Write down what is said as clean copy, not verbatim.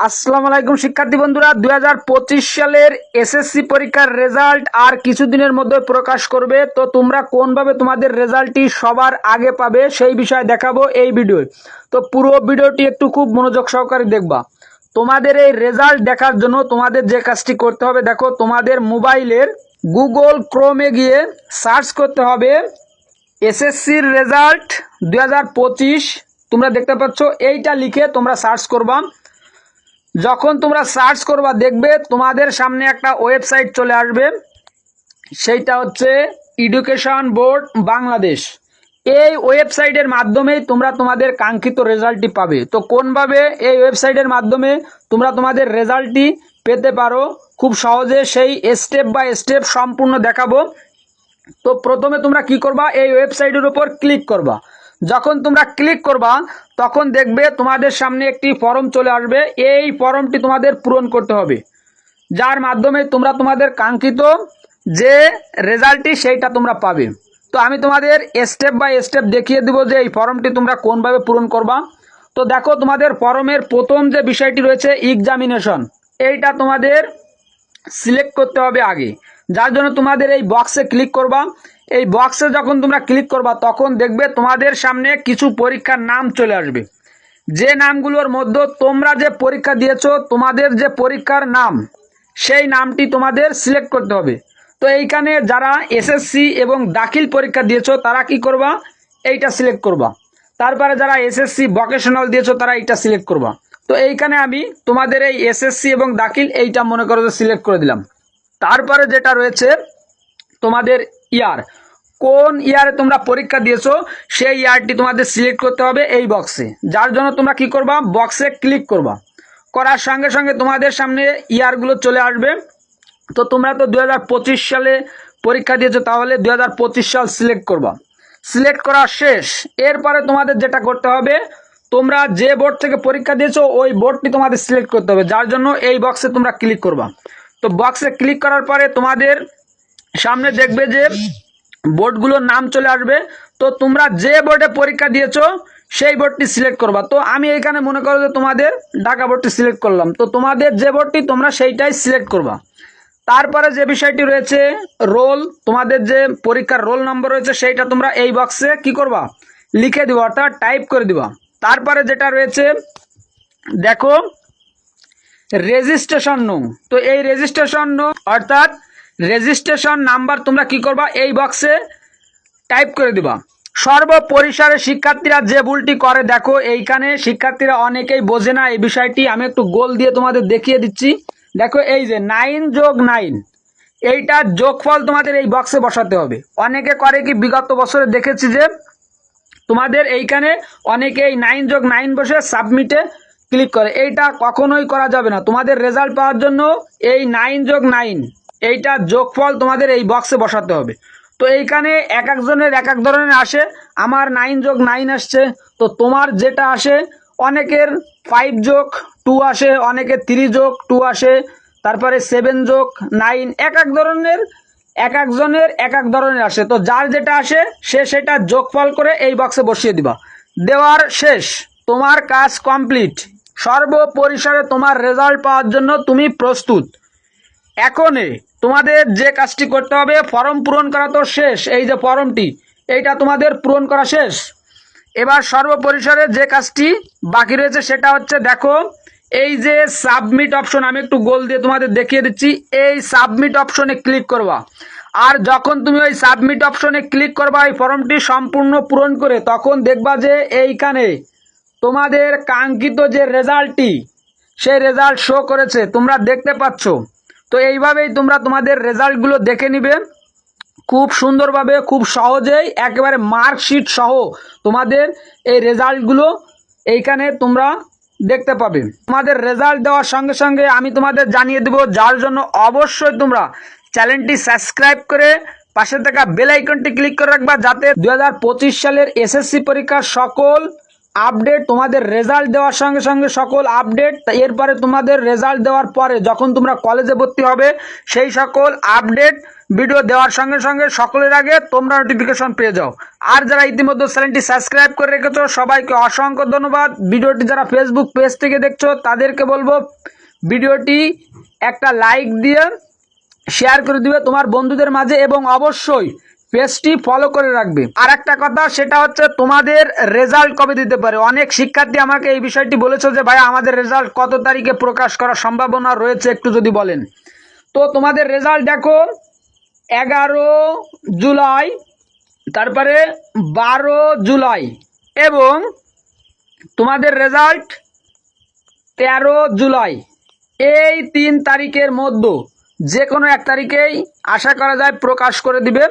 আসসালামু আলাইকুম শিক্ষার্থী বন্ধুরা, 2025 সালের এসএসসি পরীক্ষার রেজাল্ট আর কিছুদিনের মধ্যে প্রকাশ করবে। তো তোমরা কোনভাবে তোমাদের রেজাল্টটি সবার আগে পাবে সেই বিষয়ে দেখাবো এই ভিডিওয়। তো পুরো ভিডিওটি একটু খুব মনোযোগ সহকারে দেখবা। তোমাদের এই রেজাল্ট দেখার জন্য তোমাদের যে কাজটি করতে হবে, দেখো তোমাদের মোবাইলের গুগল ক্রোমে গিয়ে সার্চ করতে হবে এসএসসির রেজাল্ট 2025। তোমরা দেখতে পাচ্ছ, এইটা লিখে তোমরা সার্চ করবা। যখন তোমরা সার্চ করবা দেখবে তোমাদের সামনে একটা ওয়েবসাইট চলে আসবে, সেইটা হচ্ছে এডুকেশন বোর্ড বাংলাদেশ। এই ওয়েবসাইটের মাধ্যমেই তোমরা তোমাদের কাঙ্ক্ষিত রেজাল্টটি পাবে। তো কোনভাবে এই ওয়েবসাইটের মাধ্যমে তোমরা তোমাদের রেজাল্টটি পেতে পারো খুব সহজে, সেই স্টেপ বাই স্টেপ সম্পূর্ণ দেখাবো। তো প্রথমে তোমরা কি করবা, এই ওয়েবসাইটের উপর ক্লিক করবা। যখন তোমরা ক্লিক করবা তখন দেখবে তোমাদের সামনে একটি ফর্ম চলে আসবে। এই ফর্মটি তোমাদের পূরণ করতে হবে, যার মাধ্যমে তোমরা তোমাদের কাঙ্ক্ষিত যে রেজাল্টটি সেইটা তোমরা পাবে। তো আমি তোমাদের স্টেপ বাই স্টেপ দেখিয়ে দেবো যে এই ফর্মটি তোমরা কোনভাবে পূরণ করবা। তো দেখো, তোমাদের ফর্মের প্রথম যে বিষয়টি রয়েছে এক্সামিনেশন, এইটা তোমাদের সিলেক্ট করতে হবে আগে, যার জন্য তোমাদের এই বক্সে ক্লিক করবা। এই বক্সে যখন তোমরা ক্লিক করবা তখন দেখবে তোমাদের সামনে কিছু পরীক্ষার নাম চলে আসবে। যে নামগুলোর মধ্যে তোমরা যে পরীক্ষা দিয়েছো, তোমাদের যে পরীক্ষার নাম সেই নামটি তোমাদের সিলেক্ট করতে হবে। তো এইখানে যারা এসএসসি এবং দাখিল পরীক্ষা দিয়েছো তারা কি করবা, এইটা সিলেক্ট করবা। তারপরে যারা এসএসসি ভোকেশনাল দিয়েছো তারা এইটা সিলেক্ট করবা। তো এইখানে আমি তোমাদের এই এসএসসি এবং দাখিল এইটা মনে করো যে সিলেক্ট করে দিলাম। তারপরে যেটা রয়েছে তোমাদের ইয়ার, কোন ইয়ারে তোমরা পরীক্ষা দিয়েছো সেই ইয়ারটি তোমাদের সিলেক্ট করতে হবে এই বক্সে, যার জন্য তোমরা কি করবা, বক্সে ক্লিক করবা। করার সঙ্গে সঙ্গে তোমাদের সামনে ইয়ারগুলো চলে আসবে। তো তোমরা তো 2025 সালে পরীক্ষা দিয়েছো, তাহলে 2025 সাল সিলেক্ট করবা। সিলেক্ট করা শেষ, এরপরে তোমাদের যেটা করতে হবে, তোমরা যে বোর্ড থেকে পরীক্ষা দিয়েছো ওই বোর্ডটি তোমাদের সিলেক্ট করতে হবে, যার জন্য এই বক্সে তোমরা ক্লিক করবা। তো বক্সে ক্লিক করার পরে তোমাদের সামনে দেখবে যে বোর্ডগুলোর নাম চলে আসবে। তো তোমরা যে বোর্ডে পরীক্ষা দিয়েছো সেই বোর্ডটি সিলেক্ট করবা। তো আমি এখানে মনে করো যে তোমাদের ঢাকা বোর্ডটি সিলেক্ট করলাম। তো তোমাদের যে বোর্ডটি তোমরা সেইটাই সিলেক্ট করবা। তারপরে যে বিষয়টি রয়েছে রোল, তোমাদের যে পরীক্ষার রোল নম্বর রয়েছে সেইটা তোমরা এই বক্সে কি করবা, লিখে দিবা, অর্থাৎ টাইপ করে দিবা। তারপরে যেটা রয়েছে দেখো রেজিস্ট্রেশন নং। তো এই রেজিস্ট্রেশন নং অর্থাৎ রেজিস্ট্রেশন নাম্বার তোমরা কি করবা, এই বক্সে টাইপ করে দিবা। সর্বপরিসরে শিক্ষার্থীরা যে ভুলটি করে, দেখো এইখানে শিক্ষার্থীরা অনেকেই বোঝে না এই বিষয়টি। আমি একটু গোল দিয়ে তোমাদের দেখিয়ে দিচ্ছি। দেখো এই যে 9 যোগ 9, এইটা যোগফল তোমাদের এই বক্সে বসাতে হবে। অনেকে করে কি, বিগত বছরে দেখেছি যে তোমাদের এইখানে অনেকে এই 9 যোগ 9 বসে সাবমিটে ক্লিক করে। এইটা কখনোই করা যাবে না। তোমাদের রেজাল্ট পাওয়ার জন্য এই 9 যোগ 9 এইটা যোগফল তোমাদের এই বক্সে বসাতে হবে। তো এইখানে এক একজনের এক এক ধরনের আসে, আমার 9 যোগ 9 আসছে। তো তোমার যেটা আসে, অনেকের 5 যোগ 2 আসে, অনেকের 3 যোগ 2 আসে, তারপরে 7 যোগ 9, এক এক ধরনের এক একজনের এক এক ধরনের আসে। তো যার যেটা আসে সে সেটা যোগফল করে এই বক্সে বসিয়ে দিবা। দেওয়ার শেষ, তোমার কাজ কমপ্লিট। সর্বপরিসরে তোমার রেজাল্ট পাওয়ার জন্য তুমি প্রস্তুত। এখনই তোমাদের যে কাজটি করতে হবে, ফর্ম পূরণ করা তো শেষ, এই যে ফর্মটি এইটা তোমাদের পূরণ করা শেষ। এবার সর্বপরিসরে যে কাজটি বাকি রয়েছে সেটা হচ্ছে, দেখো এই যে সাবমিট অপশন, আমি একটু গোল দিয়ে তোমাদের দেখিয়ে দিচ্ছি। এই সাবমিট অপশনে ক্লিক করবা। আর যখন তুমি ওই সাবমিট অপশনে ক্লিক করবা এই ফর্মটি সম্পূর্ণ পূরণ করে, তখন দেখবা যে এইখানে তোমাদের কাঙ্ক্ষিত যে রেজাল্টটি সেই রেজাল্ট শো করেছে, তোমরা দেখতে পাচ্ছ। তো এইভাবেই তোমরা তোমাদের রেজাল্টগুলো দেখে নিবে খুব সুন্দরভাবে, খুব সহজেই, একেবারে মার্কশিট সহ তোমাদের এই রেজাল্টগুলো এইখানে তোমরা দেখতে পাবে। তোমাদের রেজাল্ট দেওয়ার সঙ্গে সঙ্গে আমি তোমাদের জানিয়ে দেব, যার জন্য অবশ্যই তোমরা চ্যানেলটি সাবস্ক্রাইব করে পাশে থাকা বেল আইকনটি ক্লিক করে রাখবা, যাতে 2025 সালের এসএসসি পরীক্ষার সকল আপডেট তোমাদের রেজাল্ট দেওয়ার সঙ্গে সঙ্গে সকল আপডেট, এরপরে তোমাদের রেজাল্ট দেওয়ার পরে যখন তোমরা কলেজে ভর্তি হবে সেই সকল আপডেট ভিডিও দেওয়ার সঙ্গে সঙ্গে সকলের আগে তোমরা নোটিফিকেশন পেয়ে যাও। আর যারা ইতিমধ্যে চ্যানেলটি সাবস্ক্রাইব করে রেখেছো সবাইকে অসংখ্য ধন্যবাদ। ভিডিওটি যারা ফেসবুক পেজ থেকে দেখছো তাদেরকে বলবো ভিডিওটি একটা লাইক দিয়ে শেয়ার করে দিবে তোমার বন্ধুদের মাঝে এবং অবশ্যই পেজটি ফলো করে রাখবে। আর একটা কথা, সেটা হচ্ছে তোমাদের রেজাল্ট কবে দিতে পারে। অনেক শিক্ষার্থী আমাকে এই বিষয়টি বলেছে যে ভাই আমাদের রেজাল্ট কত তারিখে প্রকাশ করার সম্ভাবনা রয়েছে একটু যদি বলেন। তো তোমাদের রেজাল্ট দেখো 11 জুলাই, তারপরে 12 জুলাই এবং তোমাদের রেজাল্ট 13 জুলাই। এই 3 তারিখের মধ্যে যে কোনো এক তারিখেই আশা করা যায় প্রকাশ করে দিবে।